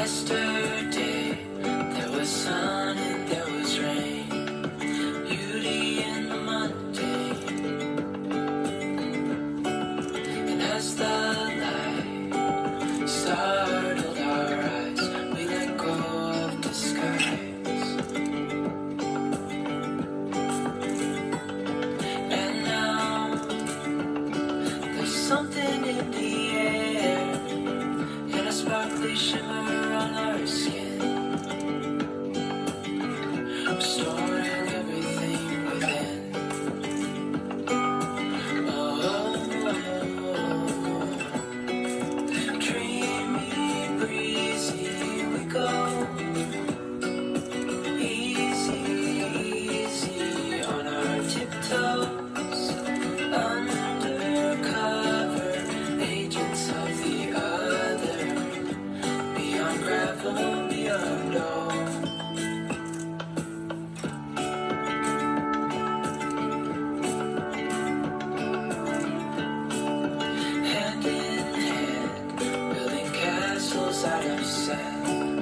Yesterday, there was sun and there was rain, beauty in the mundane. And as the light startled our eyes, we let go of disguise. And now, there's something in the air, and a sparkly shimmer on our skin, restoring everything within. Dreamy, breezy, we go. Easy, easy on our tiptoes. Undercover agents of the other. Beyond gravel, beyond all. Hand in hand, building castles out of sand.